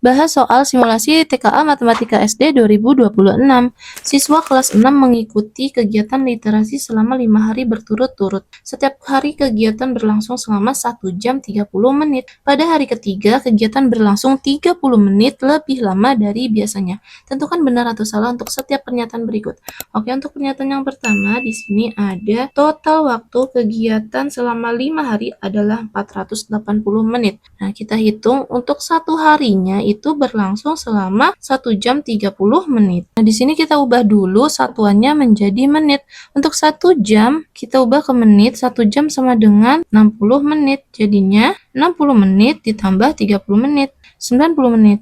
Bahas soal simulasi TKA Matematika SD 2026. Siswa kelas 6 mengikuti kegiatan literasi selama 5 hari berturut-turut. Setiap hari kegiatan berlangsung selama 1 jam 30 menit. Pada hari ketiga, kegiatan berlangsung 30 menit lebih lama dari biasanya. Tentukan benar atau salah untuk setiap pernyataan berikut. Oke, untuk pernyataan yang pertama, di sini ada total waktu kegiatan selama 5 hari adalah 480 menit. Nah, kita hitung untuk satu harinya itu berlangsung selama 1 jam 30 menit. Nah, di sini kita ubah dulu satuannya menjadi menit. Untuk 1 jam, kita ubah ke menit. 1 jam sama dengan 60 menit. Jadinya 60 menit ditambah 30 menit, 90 menit.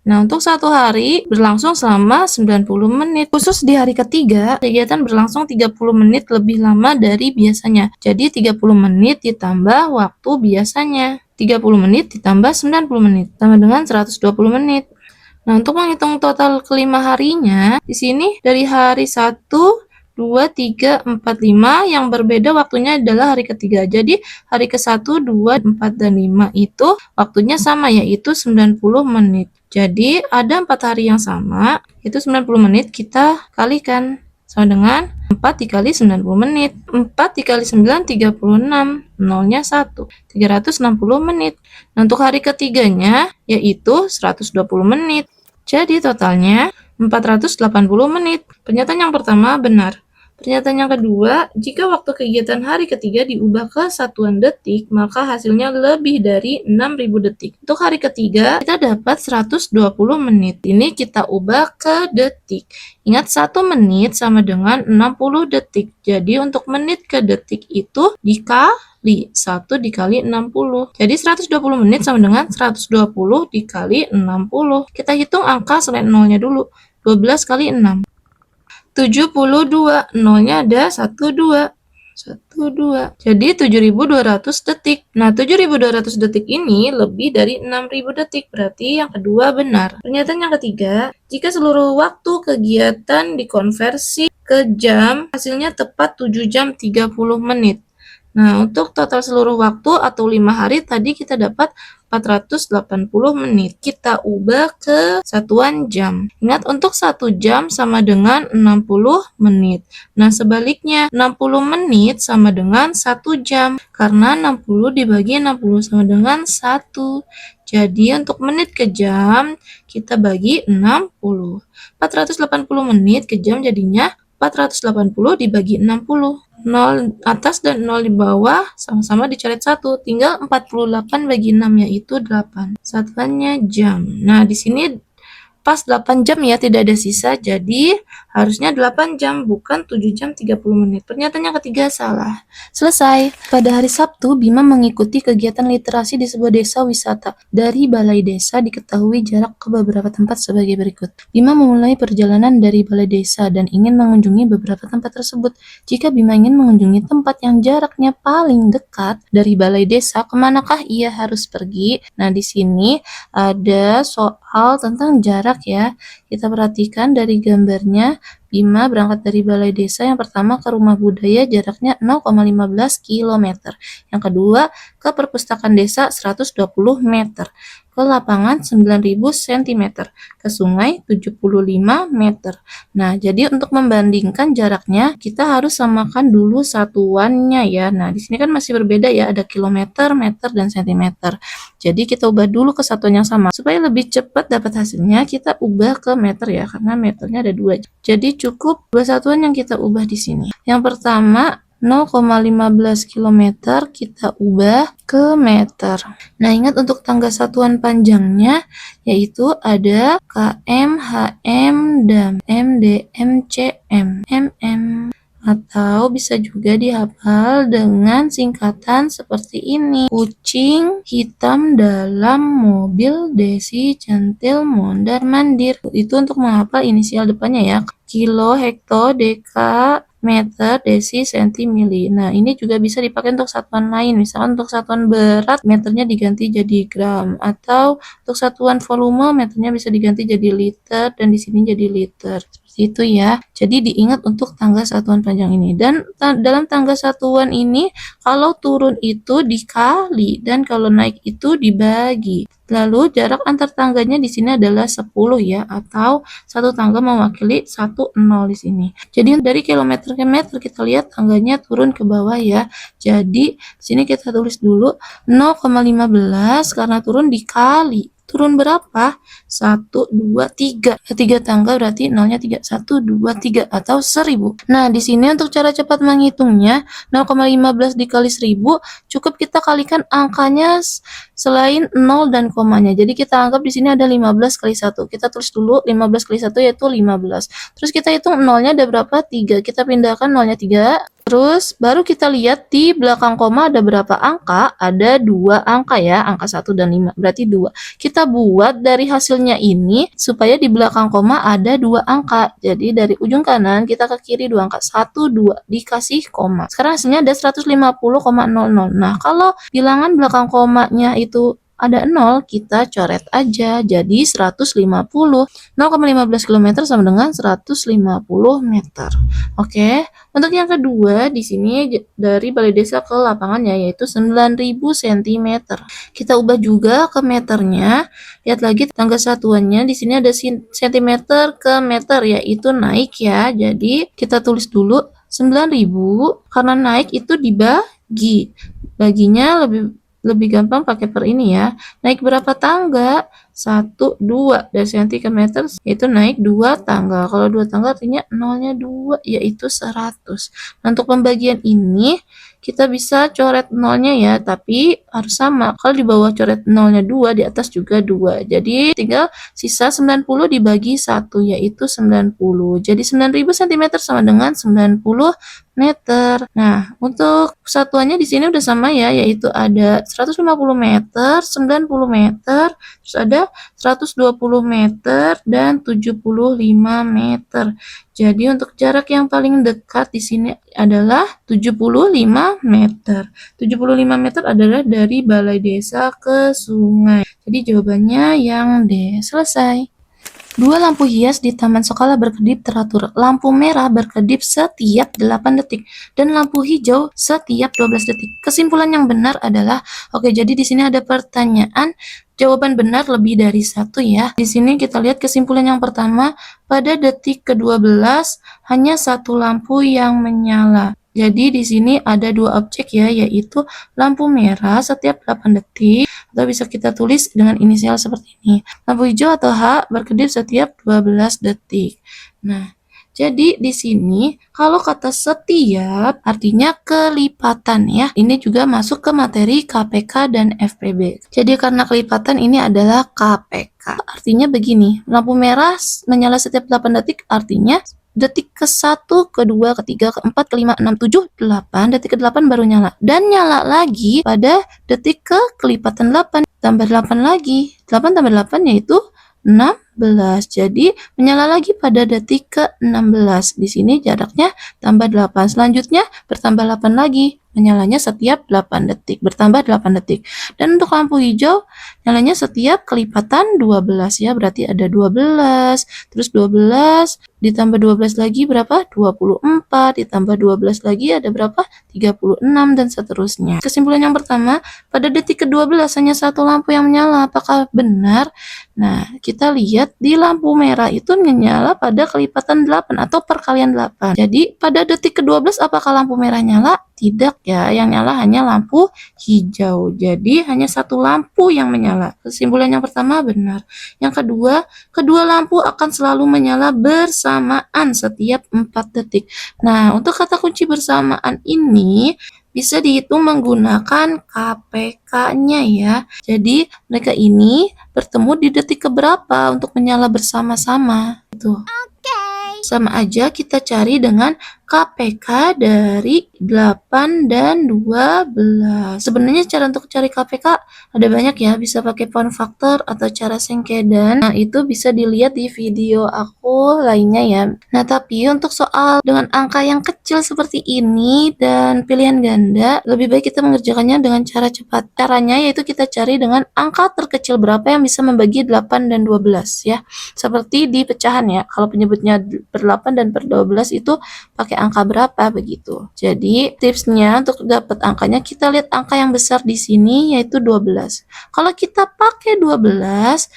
Nah, untuk satu hari berlangsung selama 90 menit. Khusus di hari ketiga, kegiatan berlangsung 30 menit lebih lama dari biasanya. Jadi 30 menit ditambah waktu biasanya. 30 menit ditambah 90 menit, sama dengan 120 menit. Nah, untuk menghitung total kelima harinya, di sini dari hari 1, 2, 3, 4, 5, yang berbeda waktunya adalah hari ketiga. Jadi, hari ke-1, 2, 4, dan 5 itu waktunya sama, yaitu 90 menit. Jadi, ada 4 hari yang sama, itu 90 menit kita kalikan. Sama dengan 4 dikali 90 menit. 4 dikali 9, 36. Nolnya 1. 360 menit. Nah, untuk hari ketiganya, yaitu 120 menit. Jadi, totalnya 480 menit. Pernyataan yang pertama benar. Pernyataan yang kedua, jika waktu kegiatan hari ketiga diubah ke satuan detik, maka hasilnya lebih dari 6.000 detik. Untuk hari ketiga, kita dapat 120 menit. Ini kita ubah ke detik. Ingat, 1 menit sama dengan 60 detik. Jadi, untuk menit ke detik itu dikali 1 dikali 60. Jadi, 120 menit sama dengan 120 dikali 60. Kita hitung angka selain nolnya dulu. 12 kali 6. 72, nolnya ada 12. Jadi 7.200 detik. Nah, 7.200 detik ini lebih dari 6.000 detik. Berarti yang kedua benar. Pernyataan yang ketiga, jika seluruh waktu kegiatan dikonversi ke jam, hasilnya tepat 7 jam 30 menit. Nah, untuk total seluruh waktu atau 5 hari tadi kita dapat 480 menit. Kita ubah ke satuan jam. Ingat, untuk 1 jam sama dengan 60 menit. Nah, sebaliknya 60 menit sama dengan 1 jam. Karena 60 dibagi 60 sama dengan 1. Jadi, untuk menit ke jam, kita bagi 60. 480 menit ke jam jadinya 480 dibagi 60. 0 atas dan 0 di bawah sama-sama dicoret 1. Tinggal 48 bagi 6, yaitu 8. Satuannya jam. Nah, di sini pas 8 jam ya, tidak ada sisa. Jadi, harusnya 8 jam, bukan 7 jam 30 menit. Pernyataan yang ketiga salah. Selesai. Pada hari Sabtu, Bima mengikuti kegiatan literasi di sebuah desa wisata. Dari balai desa diketahui jarak ke beberapa tempat sebagai berikut. Bima memulai perjalanan dari balai desa dan ingin mengunjungi beberapa tempat tersebut. Jika Bima ingin mengunjungi tempat yang jaraknya paling dekat dari balai desa, kemanakah ia harus pergi? Nah, di sini ada soal tentang jarak ya. Kita perhatikan dari gambarnya, Bima berangkat dari balai desa yang pertama ke rumah budaya, jaraknya 0,15 km. Yang kedua, ke perpustakaan desa 120 meter. Ke lapangan 9.000 cm. Ke sungai 75 meter. Nah, jadi untuk membandingkan jaraknya, kita harus samakan dulu satuannya ya. Nah, di sini kan masih berbeda ya, ada kilometer, meter, dan sentimeter. Jadi kita ubah dulu ke satuan yang sama. Supaya lebih cepat dapat hasilnya, kita ubah ke meter ya, karena meternya ada 2. Jadi cukup 2 satuan yang kita ubah di sini. Yang pertama, 0,15 km kita ubah ke meter. Nah, ingat untuk tangga satuan panjangnya yaitu ada km, hm, dan mdm, cm, mm. Atau bisa juga dihafal dengan singkatan seperti ini. Kucing hitam dalam mobil, Desi centil mondar mandir. Itu untuk menghafal inisial depannya ya. Kilo, hekto, deka, meter, desi, senti, mili. Nah, ini juga bisa dipakai untuk satuan lain. Misalkan untuk satuan berat, meternya diganti jadi gram. Atau untuk satuan volume, meternya bisa diganti jadi liter, dan di sini jadi liter. Seperti itu ya. Jadi diingat untuk tangga satuan panjang ini. Dan dalam tangga satuan ini, kalau turun itu dikali, dan kalau naik itu dibagi. Lalu jarak antar tangganya di sini adalah 10 ya, atau satu tangga mewakili 1 0 di sini. Jadi dari kilometer ke meter kita lihat tangganya turun ke bawah ya. Jadi di sini kita tulis dulu 0,15 karena turun dikali. Turun berapa? 1, 2, 3. 3 tangga berarti nolnya 3. 1, 2, 3 atau 1000. Nah, di sini untuk cara cepat menghitungnya 0,15 dikali 1000 cukup kita kalikan angkanya selain 0 dan komanya. Jadi kita anggap di sini ada 15 kali 1. Kita tulis dulu 15 kali 1 yaitu 15. Terus kita hitung nolnya ada berapa? 3. Kita pindahkan nolnya 3. Terus baru kita lihat di belakang koma ada berapa angka? Ada 2 angka ya, angka 1 dan 5. Berarti 2. Kita buat dari hasilnya ini supaya di belakang koma ada 2 angka. Jadi dari ujung kanan kita ke kiri 2 angka. 1, 2 dikasih koma. Sekarang hasilnya ada 150,00. Nah, kalau bilangan belakang komanya itu ada 0, kita coret aja. Jadi 150. 0,15 km sama dengan 150 meter. Oke. Untuk yang kedua, di sini dari balai desa ke lapangannya yaitu 9.000 cm. Kita ubah juga ke meternya. Lihat lagi tangga satuannya di sini ada cm ke meter yaitu naik ya. Jadi kita tulis dulu 9.000 karena naik itu dibagi. Baginya lebih gampang pakai per ini ya. Naik berapa tangga? 1, 2 dari cm ke meter yaitu naik 2 tangga. Kalau 2 tangga artinya nolnya 2 yaitu 100. Nah, untuk pembagian ini kita bisa coret nolnya ya, tapi harus sama. Kalau di bawah coret nolnya 2, di atas juga 2. Jadi tinggal sisa 90 dibagi 1 yaitu 90. Jadi 9.000 cm sama dengan 90 meter. Nah, untuk satuannya di sini udah sama ya, yaitu ada 150 meter, 90 meter, terus ada 120 meter dan 75 meter. Jadi untuk jarak yang paling dekat di sini adalah 75 meter. 75 meter adalah dari balai desa ke sungai. Jadi jawabannya yang D. Selesai. 2 lampu hias di taman sekolah berkedip teratur. Lampu merah berkedip setiap 8 detik dan lampu hijau setiap 12 detik. Kesimpulan yang benar adalah, oke, jadi di sini ada pertanyaan, jawaban benar lebih dari 1 ya. Di sini kita lihat kesimpulan yang pertama, pada detik ke-12 hanya 1 lampu yang menyala. Jadi di sini ada 2 objek ya, yaitu lampu merah setiap 8 detik, atau bisa kita tulis dengan inisial seperti ini. Lampu hijau atau H berkedip setiap 12 detik. Nah, jadi di sini kalau kata setiap artinya kelipatan ya. Ini juga masuk ke materi KPK dan FPB. Jadi karena kelipatan ini adalah KPK. Artinya begini, lampu merah menyala setiap 8 detik artinya detik ke-1, ke-2, ke-3, ke-4, ke-5, 6, 7, 8, detik ke-8 baru nyala. Dan nyala lagi pada detik kelipatan 8, tambah 8 lagi. 8 tambah 8 yaitu 16. Jadi menyala lagi pada detik ke-16. Di sini jaraknya tambah 8. Selanjutnya bertambah 8 lagi. Menyalanya setiap 8 detik, bertambah 8 detik. Dan untuk lampu hijau nyalanya setiap kelipatan 12 ya, berarti ada 12, terus 12 ditambah 12 lagi berapa? 24, ditambah 12 lagi ada berapa? 36 dan seterusnya. Kesimpulan yang pertama, pada detik ke-12 hanya 1 lampu yang menyala. Apakah benar? Nah, kita lihat di lampu merah itu menyala pada kelipatan 8 atau perkalian 8. Jadi pada detik ke-12 apakah lampu merah nyala? Tidak ya, yang nyala hanya lampu hijau. Jadi hanya 1 lampu yang menyala. Kesimpulan yang pertama benar. Yang kedua, kedua lampu akan selalu menyala bersamaan setiap 4 detik. Nah, untuk kata kunci bersamaan ini bisa dihitung menggunakan KPK-nya ya. Jadi mereka ini bertemu di detik keberapa untuk menyala bersama-sama. Itu. Sama aja kita cari dengan KPK dari 8 dan 12. Sebenarnya cara untuk cari KPK ada banyak ya, bisa pakai pound factor atau cara sengkedan. Nah, itu bisa dilihat di video aku lainnya ya. Nah, tapi untuk soal dengan angka yang kecil seperti ini dan pilihan ganda, lebih baik kita mengerjakannya dengan cara cepat. Caranya yaitu kita cari dengan angka terkecil berapa yang bisa membagi 8 dan 12 ya. Seperti di pecahan ya. Kalau penyebutnya per 8 dan per 12 itu pakai angka berapa begitu. Jadi tipsnya untuk dapat angkanya kita lihat angka yang besar di sini yaitu 12. Kalau kita pakai 12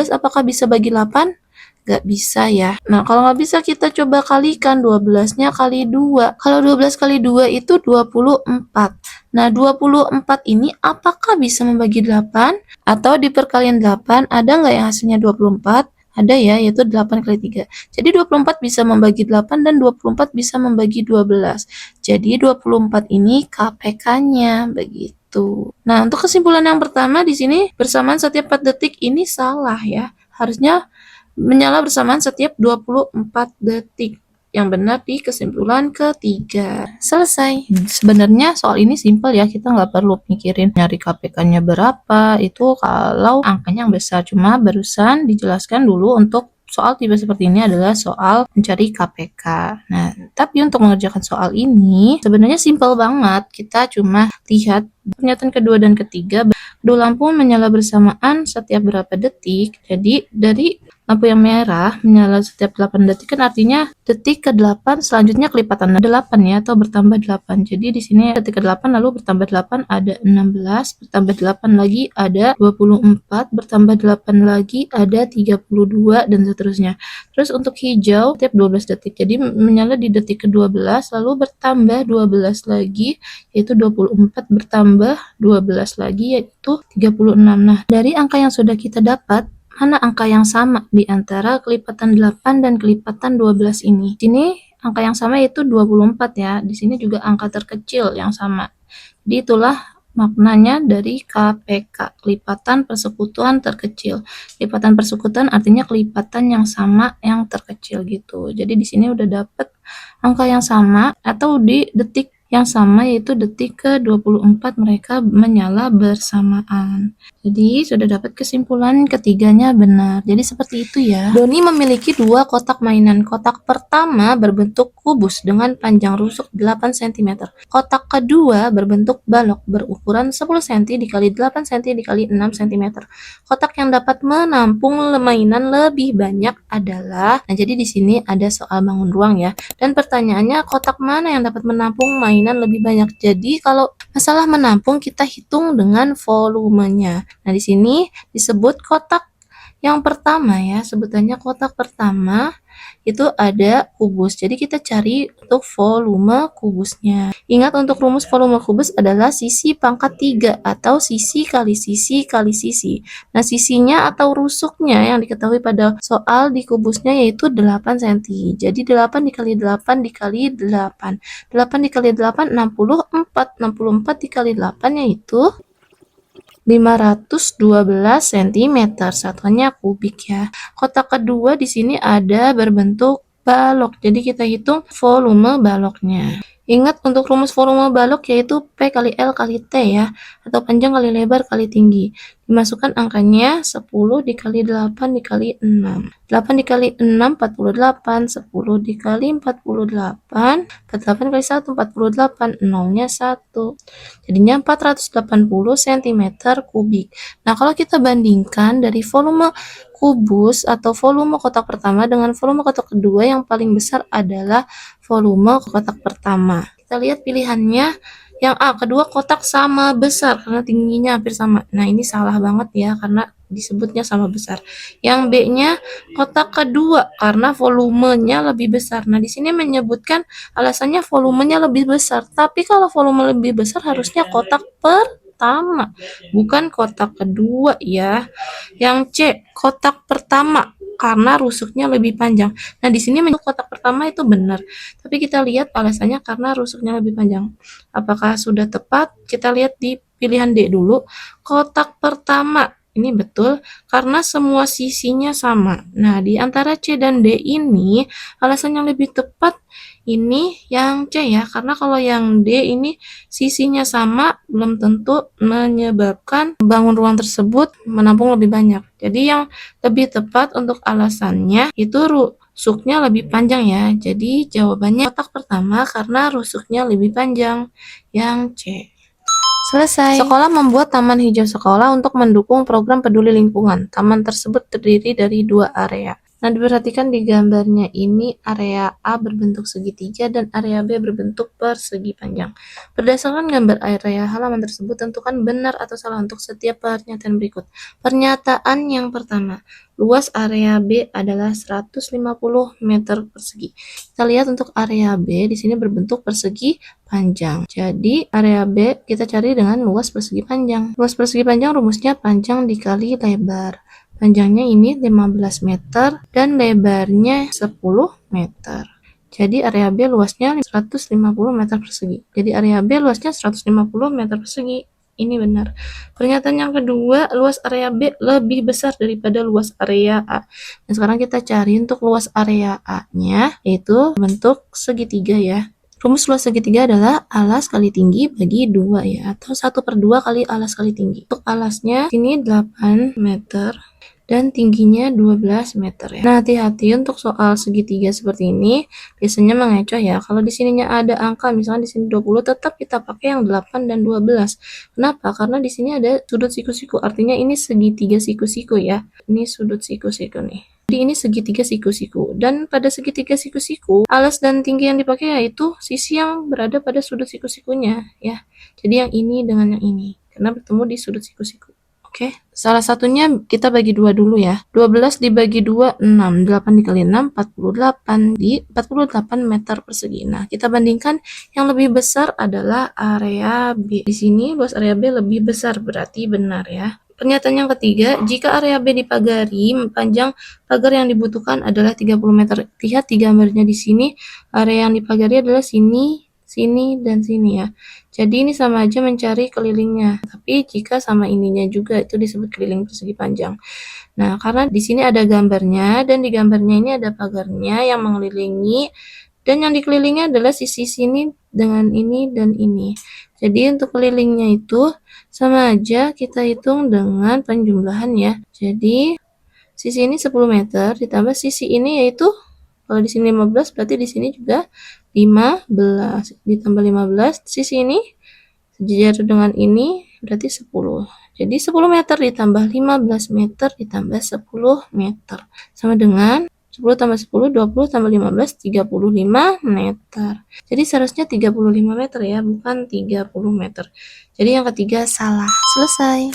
apakah bisa bagi 8? Nggak bisa ya. Nah, kalau nggak bisa kita coba kalikan 12-nya kali 2. Kalau 12 kali 2 itu 24. Nah, 24 ini apakah bisa membagi 8? Atau di perkalian 8 ada nggak yang hasilnya 24? Ada ya, yaitu 8 kali 3. Jadi 24 bisa membagi 8 dan 24 bisa membagi 12. Jadi 24 ini KPK-nya begitu. Nah, untuk kesimpulan yang pertama di sini bersamaan setiap 4 detik ini salah ya. Harusnya menyala bersamaan setiap 24 detik. Yang benar di kesimpulan ketiga. Selesai. Sebenarnya soal ini simpel ya, kita nggak perlu mikirin nyari KPK-nya berapa, itu kalau angkanya yang besar. Cuma barusan dijelaskan dulu untuk soal tipe seperti ini adalah soal mencari KPK. Nah, tapi untuk mengerjakan soal ini sebenarnya simpel banget. Kita cuma lihat pernyataan kedua dan ketiga, kedua lampu menyala bersamaan setiap berapa detik. Jadi dari lampu yang merah menyala setiap 8 detik kan artinya detik ke-8 selanjutnya kelipatan 8 ya, atau bertambah 8. Jadi di sini detik ke-8 lalu bertambah 8 ada 16, bertambah 8 lagi ada 24, bertambah 8 lagi ada 32 dan seterusnya. Terus untuk hijau setiap 12 detik. Jadi menyala di detik ke-12 lalu bertambah 12 lagi yaitu 24, bertambah 12 lagi yaitu 36. Nah, dari angka yang sudah kita dapat, mana angka yang sama di antara kelipatan 8 dan kelipatan 12 ini? Di sini angka yang sama yaitu 24 ya. Di sini juga angka terkecil yang sama. Jadi itulah maknanya dari KPK, kelipatan persekutuan terkecil. Kelipatan persekutuan artinya kelipatan yang sama yang terkecil gitu. Jadi di sini udah dapet angka yang sama atau di detik yang sama yaitu detik ke-24 mereka menyala bersamaan. Jadi sudah dapat kesimpulan ketiganya benar. Jadi seperti itu ya. Doni memiliki 2 kotak mainan. Kotak pertama berbentuk kubus dengan panjang rusuk 8 cm. Kotak kedua berbentuk balok berukuran 10 cm dikali 8 cm dikali 6 cm. Kotak yang dapat menampung mainan lebih banyak adalah, nah jadi di sini ada soal bangun ruang ya. Dan pertanyaannya kotak mana yang dapat menampung mainan lebih banyak. Jadi kalau masalah menampung kita hitung dengan volumenya. Nah di sini disebut kotak yang pertama ya, sebutannya kotak pertama itu ada kubus. Jadi kita cari untuk volume kubusnya. Ingat untuk rumus volume kubus adalah sisi pangkat 3 atau sisi kali sisi kali sisi. Nah, sisinya atau rusuknya yang diketahui pada soal di kubusnya yaitu 8 cm. Jadi 8 dikali 8 dikali 8. 8 dikali 8 64. 64 dikali 8 yaitu 512 cm, satuannya kubik ya. Kotak kedua di sini ada berbentuk balok. Jadi kita hitung volume baloknya. Ingat untuk rumus volume balok yaitu P kali L kali T ya, atau panjang kali lebar kali tinggi. Dimasukkan angkanya 10 dikali 8 dikali 6. 8 dikali 6 48, 10 dikali 48, 48 kali 1 48, nolnya 1. Jadinya 480 cm kubik. Nah, kalau kita bandingkan dari volume kubus atau volume kotak pertama dengan volume kotak kedua, yang paling besar adalah volume kotak pertama. Kita lihat pilihannya. Yang A, kedua kotak sama besar karena tingginya hampir sama. Nah, ini salah banget ya karena disebutnya sama besar. Yang B-nya kotak kedua karena volumenya lebih besar. Nah, di sini menyebutkan alasannya volumenya lebih besar. Tapi kalau volume lebih besar harusnya kotak pertama, bukan kotak kedua ya. Yang C, kotak pertama karena rusuknya lebih panjang. Nah, di sini kotak pertama itu benar. Tapi kita lihat alasannya karena rusuknya lebih panjang. Apakah sudah tepat? Kita lihat di pilihan D dulu. Kotak pertama ini betul karena semua sisinya sama. Nah, di antara C dan D ini alasan yang lebih tepat ini yang C ya, karena kalau yang D ini sisinya sama belum tentu menyebabkan bangun ruang tersebut menampung lebih banyak. Jadi yang lebih tepat untuk alasannya itu rusuknya lebih panjang ya. Jadi jawabannya kotak pertama karena rusuknya lebih panjang, yang C. Selesai. Sekolah membuat taman hijau sekolah untuk mendukung program peduli lingkungan. Taman tersebut terdiri dari 2 area. Nah, diperhatikan di gambarnya ini area A berbentuk segitiga dan area B berbentuk persegi panjang. Berdasarkan gambar area halaman tersebut, tentukan benar atau salah untuk setiap pernyataan berikut. Pernyataan yang pertama, luas area B adalah 150 meter persegi. Kita lihat untuk area B di sini berbentuk persegi panjang. Jadi, area B kita cari dengan luas persegi panjang. Luas persegi panjang rumusnya panjang dikali lebar. Panjangnya ini 15 meter dan lebarnya 10 meter. Jadi area B luasnya 150 meter persegi. Jadi area B luasnya 150 meter persegi. Ini benar. Pernyataan yang kedua, luas area B lebih besar daripada luas area A. Nah, sekarang kita cari untuk luas area A-nya, yaitu bentuk segitiga ya. Rumus luas segitiga adalah alas kali tinggi bagi 2 ya, atau 1/2 kali alas kali tinggi. Untuk alasnya ini 8 meter dan tingginya 12 meter ya. Nah, hati-hati untuk soal segitiga seperti ini, biasanya mengecoh ya. Kalau di sininya ada angka, misalnya di sini 20, tetap kita pakai yang 8 dan 12. Kenapa? Karena di sini ada sudut siku-siku, artinya ini segitiga siku-siku ya. Ini sudut siku-siku nih. Jadi ini segitiga siku-siku. Dan pada segitiga siku-siku, alas dan tinggi yang dipakai yaitu sisi yang berada pada sudut siku-sikunya ya. Jadi yang ini dengan yang ini, karena bertemu di sudut siku-siku. Oke, salah satunya kita bagi 2 dulu ya. 12 dibagi 2, 6. 8 dikali 6, 48. Di 48 meter persegi. Nah, kita bandingkan yang lebih besar adalah area B. Di sini luas area B lebih besar, berarti benar ya. Pernyataan yang ketiga, jika area B dipagari, panjang pagar yang dibutuhkan adalah 30 meter. Lihat di gambarnya di sini, area yang dipagari adalah sini, sini, dan sini ya. Jadi ini sama aja mencari kelilingnya. Tapi jika sama ininya juga, itu disebut keliling persegi panjang. Nah, karena di sini ada gambarnya, dan di gambarnya ini ada pagarnya yang mengelilingi, dan yang dikelilingi adalah sisi sini dengan ini dan ini. Jadi untuk kelilingnya itu sama aja kita hitung dengan penjumlahan ya. Jadi sisi ini 10 meter ditambah sisi ini yaitu kalau di sini 15 berarti di sini juga 15 ditambah 15, sisi ini sejajar dengan ini berarti 10. Jadi 10 meter ditambah 15 meter ditambah 10 meter sama dengan 10 tambah 10, 20 tambah 15, 35 meter. Jadi seharusnya 35 meter ya, bukan 30 meter. Jadi yang ketiga salah. Selesai.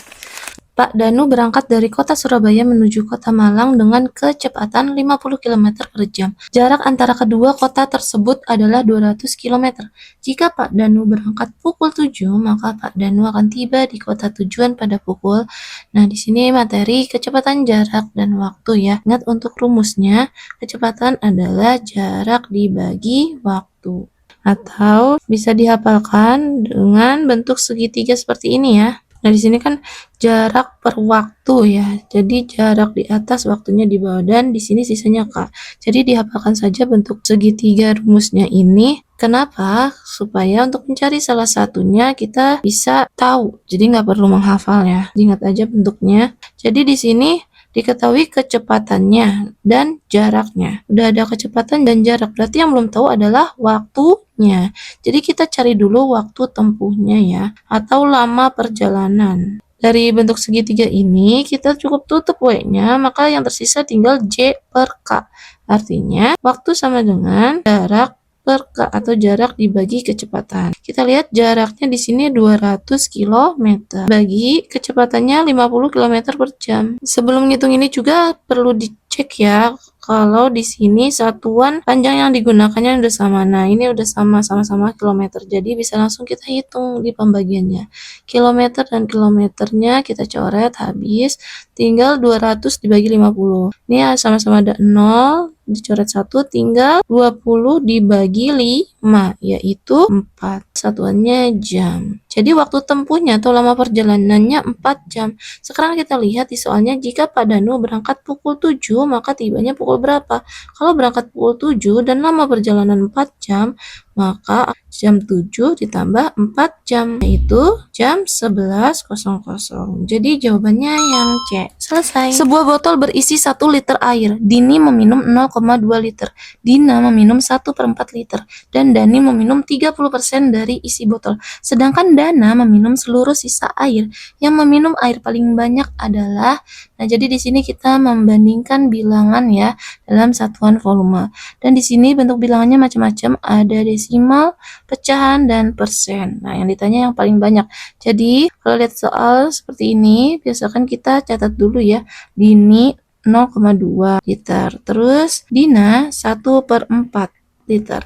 Pak Danu berangkat dari kota Surabaya menuju kota Malang dengan kecepatan 50 km per jam. Jarak antara kedua kota tersebut adalah 200 km. Jika Pak Danu berangkat pukul 7, maka Pak Danu akan tiba di kota tujuan pada pukul. Nah, di sini materi kecepatan, jarak, dan waktu ya. Ingat untuk rumusnya, kecepatan adalah jarak dibagi waktu. Atau bisa dihafalkan dengan bentuk segitiga seperti ini ya. Nah, di sini kan jarak per waktu ya. Jadi jarak di atas, waktunya di bawah, dan di sini sisanya K. Jadi dihafalkan saja bentuk segitiga rumusnya ini. Kenapa? Supaya untuk mencari salah satunya kita bisa tahu. Jadi nggak perlu menghafal ya. Ingat aja bentuknya. Jadi di sini diketahui kecepatannya dan jaraknya. Udah ada kecepatan dan jarak, berarti yang belum tahu adalah waktunya. Jadi kita cari dulu waktu tempuhnya ya, atau lama perjalanan. Dari bentuk segitiga ini, kita cukup tutup W-nya, maka yang tersisa tinggal J per K. Artinya, waktu sama dengan jarak per K atau jarak dibagi kecepatan. Kita lihat jaraknya di sini 200 km bagi kecepatannya 50 km per jam. Sebelum ngitung ini juga perlu dicek ya kalau di sini satuan panjang yang digunakannya udah sama. Nah, ini udah sama-sama kilometer. Jadi bisa langsung kita hitung di pembagiannya. Kilometer dan kilometernya kita coret habis. Tinggal 200 dibagi 50. Ini sama-sama ada 0, dicoret 1, tinggal 20 dibagi 5, yaitu 4. Satuannya jam. Jadi waktu tempuhnya atau lama perjalanannya 4 jam. Sekarang kita lihat di soalnya, jika Pak Danu berangkat pukul 7, maka tibanya pukul berapa? Kalau berangkat pukul 7 dan lama perjalanan 4 jam, maka jam 7 ditambah 4 jam, yaitu jam 11.00. Jadi jawabannya yang C. Selesai. Sebuah botol berisi 1 liter air. Dini meminum 0,2 liter. Dina meminum 1/4 liter. Dan Dani meminum 30% dari isi botol. Sedangkan Dana meminum seluruh sisa air. Yang meminum air paling banyak adalah Nah, jadi di sini kita membandingkan bilangan ya dalam satuan volume. Dan di sini bentuk bilangannya macam-macam, ada desimal, pecahan, dan persen. Nah, yang ditanya yang paling banyak. Jadi, kalau lihat soal seperti ini, biasakan kita catat dulu ya. Dini 0,2 liter. Terus Dina 1/4 liter.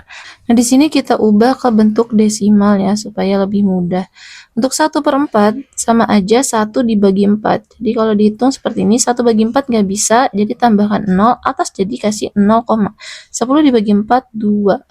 Nah, di sini kita ubah ke bentuk desimal ya, supaya lebih mudah. Untuk 1/4 sama aja 1 dibagi 4. Jadi kalau dihitung seperti ini, 1 bagi 4 nggak bisa, jadi tambahkan 0, atas jadi kasih 0, 10 dibagi 4, 2.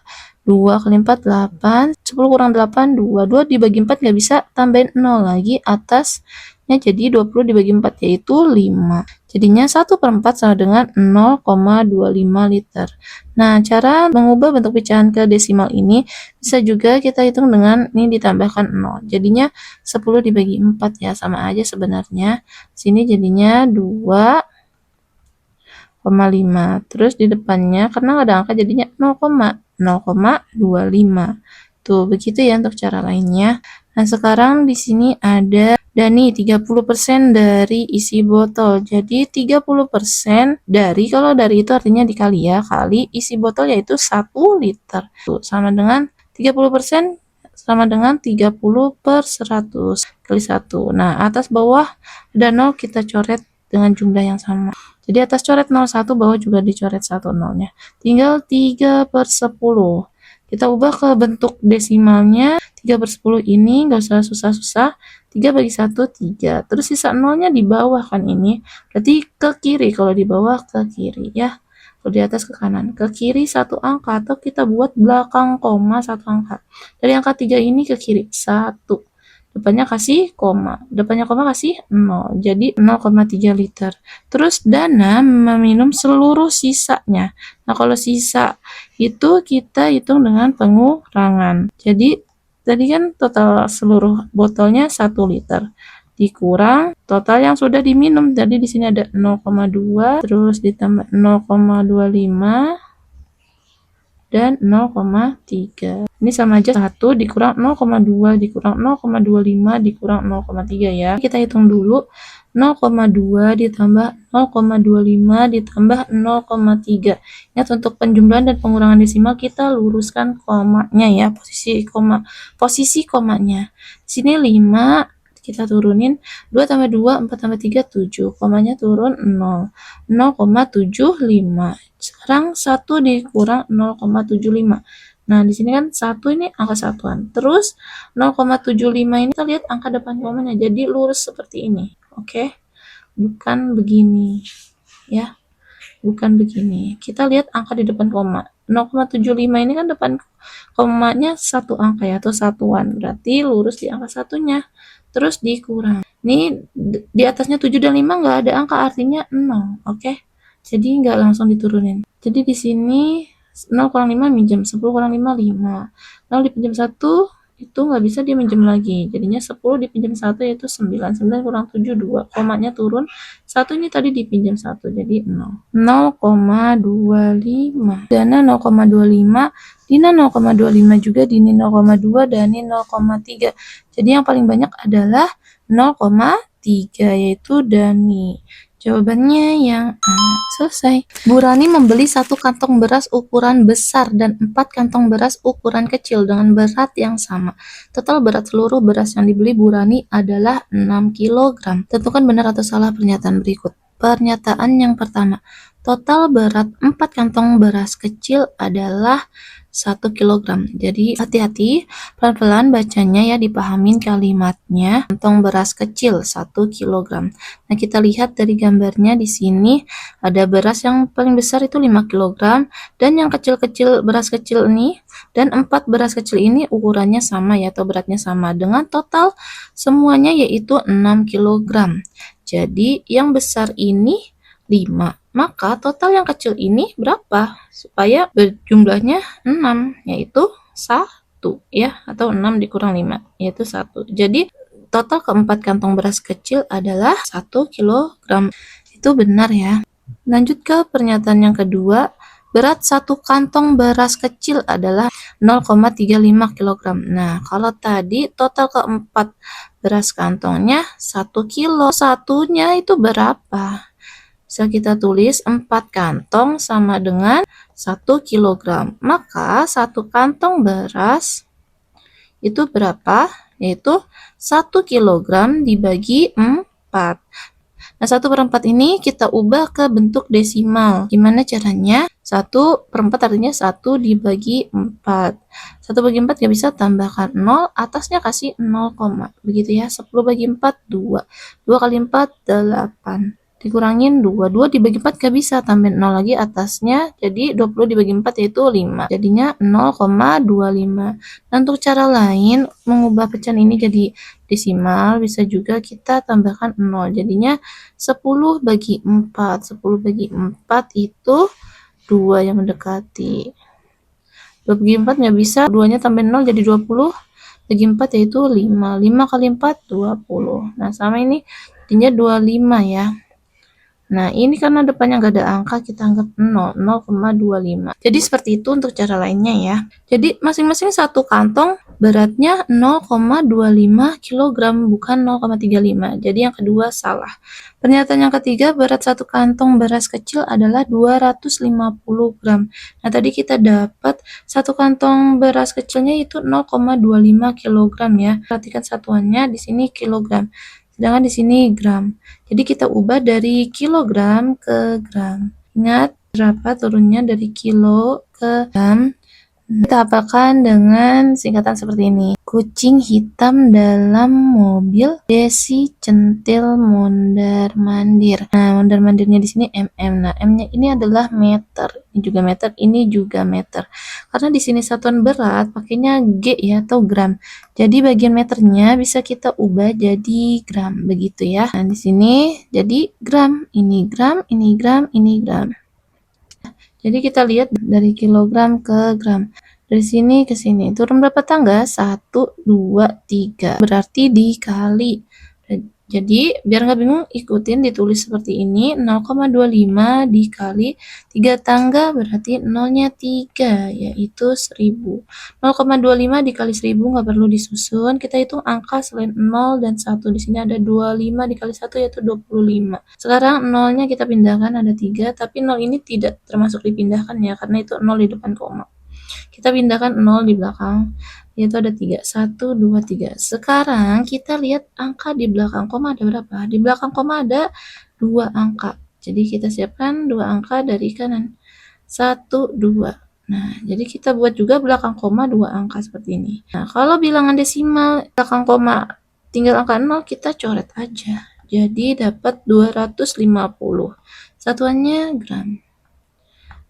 2 kali 4, 8. 10 kurang 8, 2. 2 dibagi 4 nggak bisa, tambahin 0 lagi, atasnya jadi 20 dibagi 4, yaitu 5. Jadinya 1/4 sama dengan 0,25 liter. Nah, cara mengubah bentuk pecahan ke desimal ini bisa juga kita hitung dengan ini ditambahkan 0. Jadinya 10 dibagi 4 ya, sama aja sebenarnya. Sini jadinya 2,5. Terus di depannya karena nggak ada angka jadinya 0,25. Tuh, begitu ya untuk cara lainnya. Nah, sekarang di sini ada Dani 30% dari isi botol. Jadi 30% dari, kalau dari itu artinya dikali ya, kali isi botol yaitu 1 liter. Tuh, sama dengan 30% sama dengan 30/100 kali 1. Nah, atas bawah ada 0 kita coret dengan jumlah yang sama. Jadi atas coret 01, bawah juga dicoret 1 nolnya. Tinggal 3/10. Kita ubah ke bentuk desimalnya. 3/10 ini nggak usah susah-susah. 3 bagi 1, 3. Terus sisa nolnya di bawah kan ini. Berarti ke kiri, kalau di bawah ke kiri ya. Kalau di atas ke kanan. Ke kiri 1 angka, atau kita buat belakang koma 1 angka. Dari angka 3 ini ke kiri 1. Depannya kasih koma. Depannya koma kasih 0. Jadi 0,3 liter. Terus Dana meminum seluruh sisanya. Nah, kalau sisa itu kita hitung dengan pengurangan. Jadi tadi kan total seluruh botolnya 1 liter. Dikurang total yang sudah diminum. Jadi di sini ada 0,2, terus ditambah 0,25 dan 0,3. Ini sama aja 1 dikurang 0,2 dikurang 0,25 dikurang 0,3 ya. Kita hitung dulu. 0,2 ditambah 0,25 ditambah 0,3. Ingat, untuk penjumlahan dan pengurangan desimal kita luruskan komanya ya, posisi komanya. Di sini 5 kita turunin, 2 tambah 2, 4 tambah 3, 7. Komanya turun 0. 0,75. Sekarang 1 dikurang 0,75. Nah, di sini kan 1 ini angka satuan. Terus 0,75 ini kita lihat angka depan komanya. Jadi lurus seperti ini. Oke. Bukan begini. Ya. Bukan begini. Kita lihat angka di depan koma. 0,75 ini kan depan komanya satu angka ya, atau satuan. Berarti lurus di angka satunya. Terus dikurang. Ini di atasnya 7 dan 5 nggak ada angka, artinya 0. Oke. Jadi nggak langsung diturunin. Jadi di sini 0 kurang 5 minjem, 10 kurang 5, 5. 0 dipinjam 1, itu nggak bisa dia minjem lagi. Jadinya 10 dipinjam 1 yaitu 9. 9 kurang 7, 2. Komanya turun. 1 ini tadi dipinjam 1, jadi 0. 0,25. Dana 0,25. Dina 0,25 juga, Dini 0,2, Dani 0,3. Jadi yang paling banyak adalah 0,3, yaitu Dani. Jawabannya yang A. Selesai. Bu Rani membeli 1 kantong beras ukuran besar dan 4 kantong beras ukuran kecil dengan berat yang sama. Total berat seluruh beras yang dibeli Bu Rani adalah 6 kg. Tentukan benar atau salah pernyataan berikut. Pernyataan yang pertama. Total berat 4 kantong beras kecil adalah 1 kg. Jadi hati-hati, pelan-pelan bacanya ya, dipahamin kalimatnya. Kantong beras kecil 1 kg. Nah, kita lihat dari gambarnya di sini ada beras yang paling besar itu 5 kg, dan yang kecil-kecil, beras kecil ini, dan 4 beras kecil ini ukurannya sama ya, atau beratnya sama, dengan total semuanya yaitu 6 kg. Jadi yang besar ini 5. Maka total yang kecil ini berapa? Supaya berjumlahnya 6, yaitu 1 ya, atau 6 dikurang 5, yaitu 1. Jadi total keempat kantong beras kecil adalah 1 kg. Itu benar ya. Lanjut ke pernyataan yang kedua. Berat 1 kantong beras kecil adalah 0,35 kg. Nah, kalau tadi total keempat beras kantongnya 1 kilo. Satunya itu berapa? Bisa kita tulis 4 kantong sama dengan 1 kilogram. Maka 1 kantong beras itu berapa? Yaitu 1 kilogram dibagi 4. Nah, 1/4 ini kita ubah ke bentuk desimal. Gimana caranya? 1/4 artinya 1 dibagi 4. 1 bagi 4 gak bisa, tambahkan 0, atasnya kasih 0, begitu ya. 10 bagi 4, 2. 2 kali 4, 8. Dikurangin 2. 2 dibagi 4 gak bisa, tambahin 0 lagi atasnya. Jadi 20 dibagi 4 yaitu 5. Jadinya 0,25. Nah, untuk cara lain mengubah pecahan ini jadi desimal, bisa juga kita tambahkan 0. Jadinya 10 bagi 4. 10 bagi 4 itu 2 yang mendekati. 2 bagi 4 nggak bisa, 2-nya tambahin 0 jadi 20. Bagi 4 yaitu 5. 5 kali 4, 20. Nah, sama ini jadinya 25 ya. Nah, ini karena depannya nggak ada angka, kita anggap 0, 0,25. Jadi seperti itu untuk cara lainnya ya. Jadi masing-masing satu kantong beratnya 0,25 kg, bukan 0,35. Jadi yang kedua salah. Pernyataan yang ketiga, berat satu kantong beras kecil adalah 250 gram. Nah, tadi kita dapat satu kantong beras kecilnya itu 0,25 kg ya. Perhatikan satuannya di sini kilogram. Sedangkan di sini gram. Jadi kita ubah dari kilogram ke gram. Ingat berapa turunnya dari kilo ke gram? Kita hafalkan dengan singkatan seperti ini. Kucing hitam dalam mobil, Desi centil mondar-mandir. Nah, mondar-mandirnya di sini mm. Nah, m-nya ini adalah meter. Ini juga meter, ini juga meter. Karena di sini satuan berat pakainya G ya, atau gram. Jadi bagian meternya bisa kita ubah jadi gram, begitu ya. Nah, di sini jadi gram, ini gram, ini gram, ini gram. Jadi kita lihat dari kilogram ke gram. Dari sini ke sini. Turun berapa tangga? 1, 2, 3. Berarti dikali. Jadi biar nggak bingung, ikutin ditulis seperti ini. 0,25 dikali 3 tangga berarti 0-nya 3, yaitu 1000. 0,25 dikali 1000 nggak perlu disusun. Kita hitung angka selain 0 dan 1. Di sini ada 25 dikali 1 yaitu 25. Sekarang 0-nya kita pindahkan, ada 3. Tapi 0 ini tidak termasuk dipindahkan ya, karena itu 0 di depan koma. Kita pindahkan 0 di belakang, yaitu ada 3. 1, 2, 3. Sekarang kita lihat angka di belakang koma ada berapa? Di belakang koma ada 2 angka. Jadi kita siapkan 2 angka dari kanan. 1, 2. Nah, jadi kita buat juga belakang koma 2 angka seperti ini. Nah, kalau bilangan desimal belakang koma tinggal angka 0, kita coret aja. Jadi dapat 250. Satuannya gram.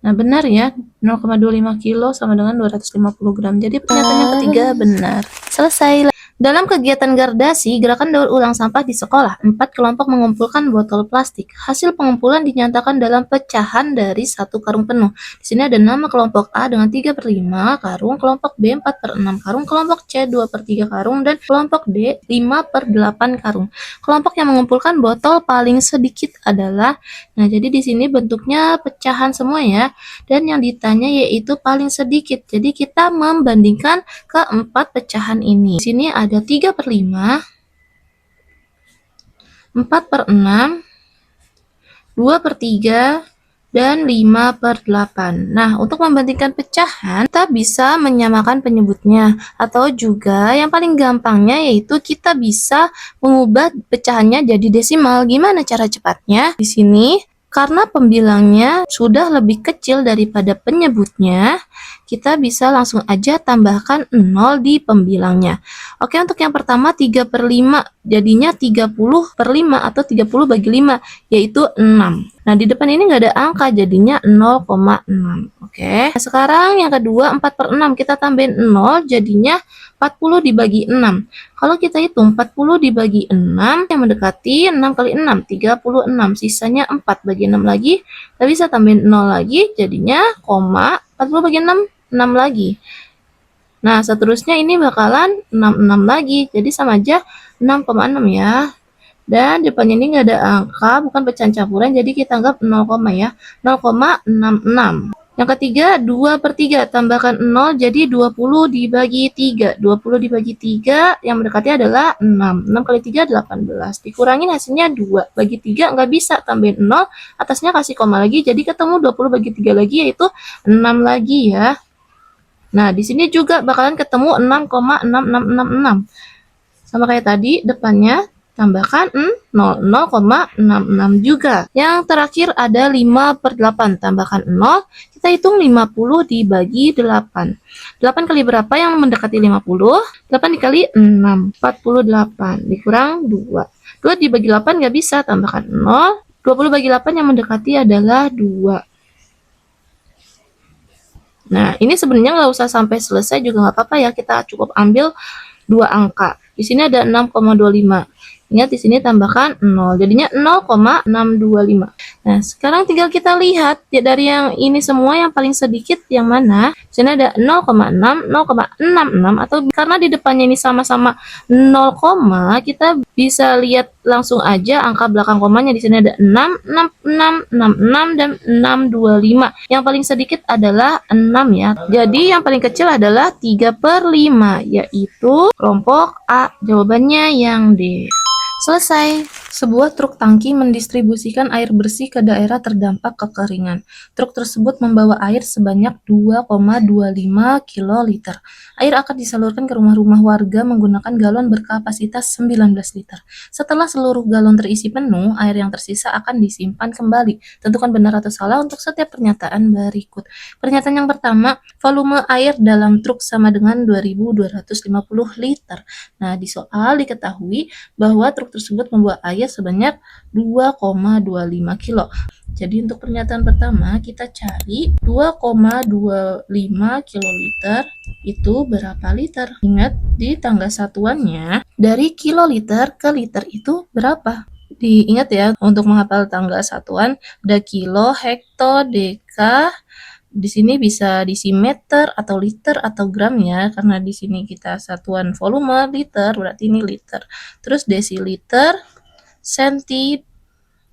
Nah, benar ya, 0,25 kilo sama dengan 250 gram. Jadi pernyataan yang ketiga benar. Selesai. Dalam kegiatan gardasi, gerakan daur ulang sampah di sekolah, 4 kelompok mengumpulkan botol plastik. Hasil pengumpulan dinyatakan dalam pecahan dari 1 karung penuh. Di sini ada nama kelompok A dengan 3/5 karung, kelompok B 4/6 karung, kelompok C 2/3 karung, dan kelompok D 5/8 karung. Kelompok yang mengumpulkan botol paling sedikit adalah, nah jadi di sini bentuknya pecahan semua ya, dan yang ditanya yaitu paling sedikit. Jadi kita membandingkan keempat pecahan ini. Di sini ada 3/5, 4/6, 2/3, dan 5/8. Nah, untuk membandingkan pecahan, kita bisa menyamakan penyebutnya. Atau juga yang paling gampangnya yaitu kita bisa mengubah pecahannya jadi desimal. Gimana cara cepatnya? Di sini, karena pembilangnya sudah lebih kecil daripada penyebutnya, kita bisa langsung aja tambahkan 0 di pembilangnya. Oke, untuk yang pertama 3/5, jadinya 30/5 atau 30 bagi 5, yaitu 6. Nah, di depan ini nggak ada angka, jadinya 0,6. Oke, nah, sekarang yang kedua 4/6, kita tambahin 0, jadinya 40 dibagi 6. Kalau kita hitung 40 dibagi 6, yang mendekati 6 kali 6, 36. Sisanya 4 bagi 6 lagi, kita bisa tambahin 0 lagi, jadinya koma, 40 bagi 6, 6 lagi. Nah, seterusnya ini bakalan 66 lagi, jadi sama aja 6,6 ya. Dan depannya ini nggak ada angka, bukan pecahan campuran, jadi kita anggap 0, ya, 0,66. Yang ketiga, 2/3. Tambahkan 0 jadi 20 dibagi 3. 20 dibagi 3 yang mendekati adalah 6. 6 kali 3, 18. Dikurangin hasilnya 2. Bagi 3 nggak bisa, tambahin 0. Atasnya kasih koma lagi, jadi ketemu 20 bagi 3 lagi, yaitu 6 lagi ya. Nah, di sini juga bakalan ketemu 6,6666. Sama kayak tadi, depannya tambahkan 0,66 juga. Yang terakhir ada 5/8. Tambahkan 0, kita hitung 50 dibagi 8. 8 kali berapa yang mendekati 50? 8 dikali 6, 48. Dikurang 2. 2 dibagi 8 nggak bisa, tambahkan 0. 20 bagi 8 yang mendekati adalah 2. Nah, ini sebenarnya nggak usah sampai selesai juga nggak apa-apa ya, kita cukup ambil 2 angka. Di sini ada 6,25. Ingat di sini tambahkan 0, jadinya 0,625. Nah, sekarang tinggal kita lihat ya, dari yang ini semua yang paling sedikit yang mana. Di sini ada 0,6, 0,66, atau karena di depannya ini sama-sama 0, kita bisa lihat langsung aja angka belakang komanya. Di sini ada 6, 6, 6, 6, 6, dan 625. Yang paling sedikit adalah 6 ya. Jadi yang paling kecil adalah 3/5, yaitu kelompok A. Jawabannya yang D. Selesai. Sebuah truk tangki mendistribusikan air bersih ke daerah terdampak kekeringan. Truk tersebut membawa air sebanyak 2,25 kiloliter. Air akan disalurkan ke rumah-rumah warga menggunakan galon berkapasitas 19 liter. Setelah seluruh galon terisi penuh, air yang tersisa akan disimpan kembali. Tentukan benar atau salah untuk setiap pernyataan berikut. Pernyataan yang pertama, volume air dalam truk sama dengan 2.250 liter. Nah, di soal diketahui bahwa truk tersebut membawa air sebanyak 2,25 kilo. Jadi untuk pernyataan pertama kita cari 2,25 kiloliter itu berapa liter. Ingat di tangga satuannya dari kiloliter ke liter itu berapa. Diingat ya, untuk menghafal tangga satuan ada kilo, hekto, deka. Di sini bisa diisi meter atau liter atau gram ya, karena di sini kita satuan volume liter, berarti ini liter. Terus desiliter, senti,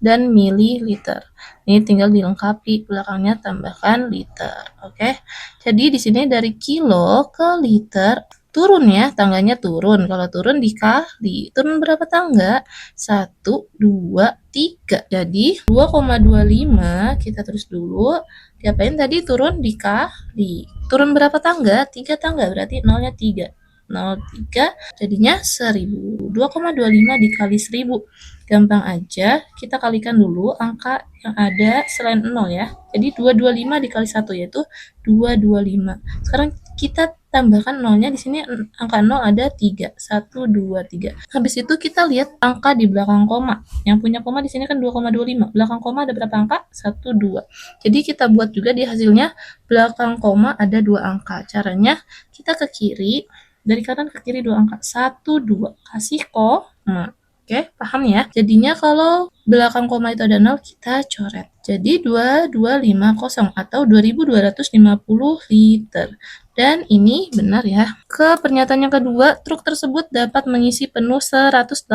dan mililiter. Ini tinggal dilengkapi, belakangnya tambahkan liter. Oke. Jadi di sini dari kilo ke liter turun ya, tangganya turun. Kalau turun dikali, turun berapa tangga? 1, 2, 3. Jadi 2,25 kita terus dulu. Diapain tadi? Turun dikali. Turun berapa tangga? 3 tangga, berarti nolnya 3. 0,3 jadinya 1000. 2,25 dikali 1000. Gampang aja, kita kalikan dulu angka yang ada selain 0 ya. Jadi 225 dikali 1 yaitu 225. Sekarang kita tambahkan nolnya, di sini angka 0 ada 3. 1, 2, 3. Habis itu kita lihat angka di belakang koma. Yang punya koma di sini kan 2,25. Belakang koma ada berapa angka? 1, 2. Jadi kita buat juga di hasilnya belakang koma ada 2 angka. Caranya kita ke kiri, dari kanan ke kiri 2 angka. 1, 2. Kasih koma. Oke, paham ya? Jadinya kalau belakang koma itu ada 0, kita coret. Jadi 2250 atau 2250 liter. Dan ini benar ya. Ke pernyataan yang kedua, truk tersebut dapat mengisi penuh 118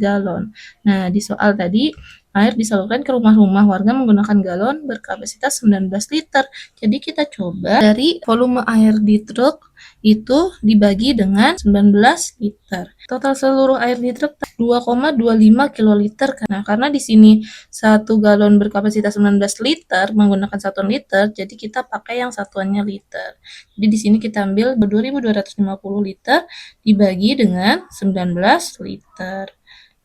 galon. Nah, di soal tadi, air disalurkan ke rumah-rumah warga menggunakan galon berkapasitas 19 liter. Jadi kita coba dari volume air di truk itu dibagi dengan 19 liter. Total seluruh air di truk 2,25 kiloliter. Nah, karena di sini satu galon berkapasitas 19 liter menggunakan satuan liter, jadi kita pakai yang satuannya liter. Jadi di sini kita ambil 2250 liter dibagi dengan 19 liter.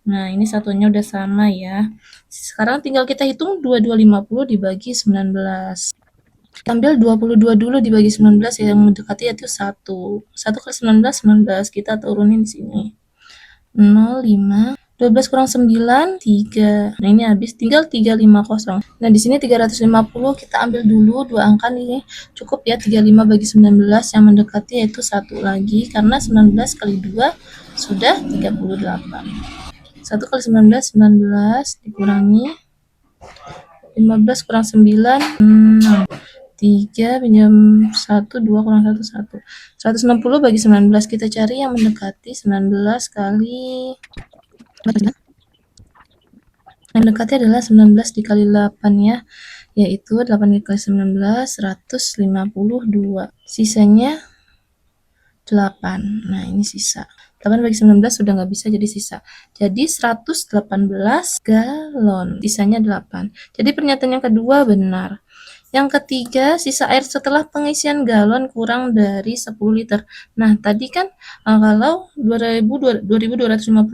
Nah, ini satunya udah sama ya. Sekarang tinggal kita hitung 2250 dibagi 19. Kita ambil 22 dulu dibagi 19, yang mendekati yaitu 1. 1 kali 19, 19. Kita turunin di sini. 0, 5. 12 kurang 9, 3. Nah, ini habis, tinggal 350. Nah, di sini 350 kita ambil dulu 2 angka nih. Cukup ya, 35 bagi 19 yang mendekati yaitu 1 lagi, karena 19 kali 2 sudah 38. 1 kali 19, 19 dikurangi 15 kurang 9, 6. 3 pinjam 1, 2 kurang 1, 1. 160 bagi 19, kita cari yang mendekati 19 kali yang mendekati adalah 19 dikali 8 ya. yaitu 8 kali 19, 152. Sisanya 8. Nah, ini sisa. 8 bagi 19 sudah nggak bisa, jadi sisa. Jadi 118 galon. Sisanya 8. Jadi pernyataan yang kedua benar. Yang ketiga, sisa air setelah pengisian galon kurang dari 10 liter. Nah, tadi kan kalau 2250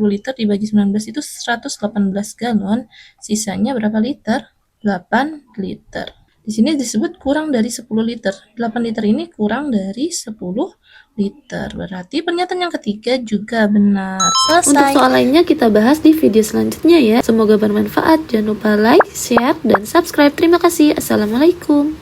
liter dibagi 19 itu 118 galon, sisanya berapa liter? 8 liter. Di sini disebut kurang dari 10 liter. 8 liter ini kurang dari 10 liter. Berarti pernyataan yang ketiga juga benar. Untuk Selesai. soal lainnya kita bahas di video selanjutnya ya. Semoga bermanfaat. Jangan lupa like, share, dan subscribe. Terima kasih. Assalamualaikum.